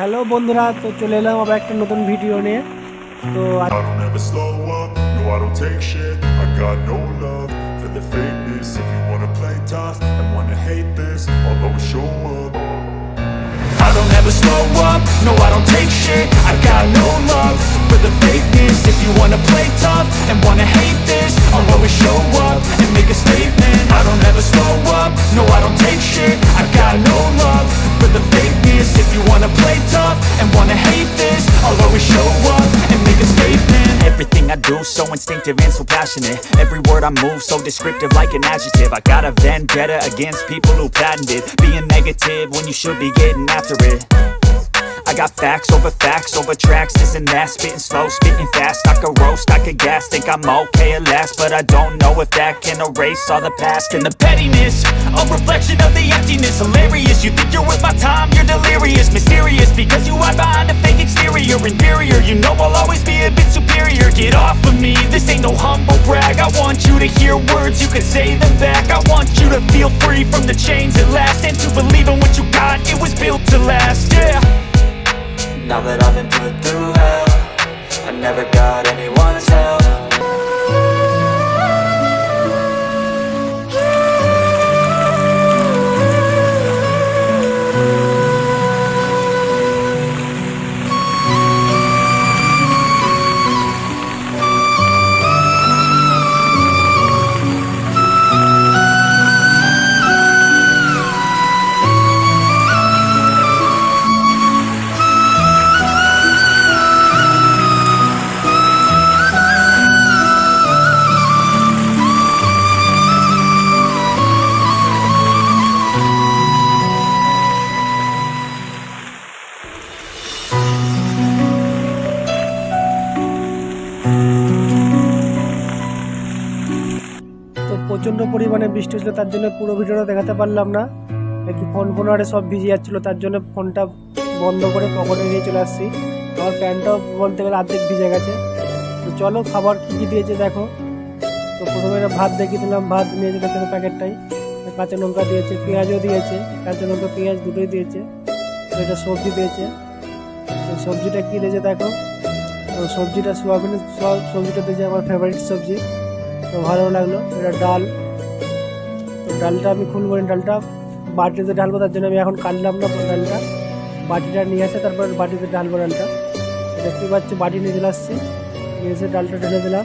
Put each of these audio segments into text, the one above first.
Hello বন্ধুরা, তো চলে এলাম আবার একটা নতুন ভিডিও নিয়ে। তো I don't ever slow up, no I don't take shit. I got no love for the fakeness. If you wanna play tough and wanna hate this, I'll always show up. I don't ever slow up, no I don't take shit. I got no love for the fakeness. If you wanna play tough and wanna hate this, I'll always show up and make a statement. I don't ever slow up, no I don't take shit. I got no love for the fakeness. If you wanna play tough and wanna hate this, I'll always show up and make a statement. Everything I do so instinctive and so passionate. Every word I move so descriptive like an adjective. I got a vendetta against people who patented being negative when you should be getting after it. I got facts over tracks, this and that. Spitting slow, spitting fast. I could roast, I could gas. Think I'm okay at last, but I don't know if that can erase all the past. And the pettiness, a reflection of the emptiness. Hilarious, you think you're worth my time, you're delirious. Mysterious, because you hide behind a fake exterior. Inferior, you know I'll always be a bit superior. Get off of me, this ain't no humble brag. I want you to hear words, you can say them back. I want you to feel free from the chains at last, and to believe in what you got, it was built to last, yeah. Now that I've been put through hell, I never got anyone's help. তো প্রচণ্ড পরিমাণে বৃষ্টি হচ্ছিলো, তার জন্য পুরো ভিডিওটা দেখাতে পারলাম না। একটু ফোন আরে সব ভিজে যাচ্ছিলো, তার জন্য ফোনটা বন্ধ করে পকেটে নিয়ে চলে আসছি। আমার প্যান্টটাও বলতে গেলে অর্ধেক ভিজে গেছে। তো চলো খাবার কী কী দিয়েছে দেখো। তো প্রথমে ভাত দেখিয়ে দিলাম, ভাত নিয়েছে দেখো প্যাকেটটাই। কাঁচা লঙ্কা দিয়েছে, পেঁয়াজও দিয়েছে, কাঁচা লঙ্কা পেঁয়াজ দুটোই দিয়েছে। তো এটা সবজি দিয়েছে। তো সবজিটা কী দিয়েছে দেখো। তো সবজিটা সোয়াবিনের সবজিটা দিয়েছে, আমার ফেভারিট সবজি। তো ভালো লাগলো। এটা ডাল, তো ডালটা আমি খুলবো না, ডালটা বাটিতে ঢালবো, তার জন্য আমি এখন কাটলাম না ডালটা। বাটিটা নিয়ে আসে তারপর বাটিতে ঢালবো ডালটা। দেখতে পাচ্ছি বাটি নিয়ে চলে আসছি, নিয়ে এসে ডালটা ঢেলে দিলাম।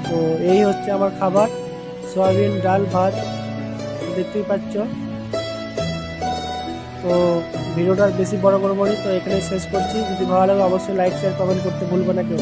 তো এই হচ্ছে আমার খাবার, সয়াবিন ডাল ভাত, দেখতেই পাচ্ছ। তো ভিডিওটা বেশি বড় করবো না, তো এখানে শেষ করছি। যদি ভালো লাগে অবশ্যই লাইক শেয়ার কমেন্ট করতে ভুলবে না কেউ।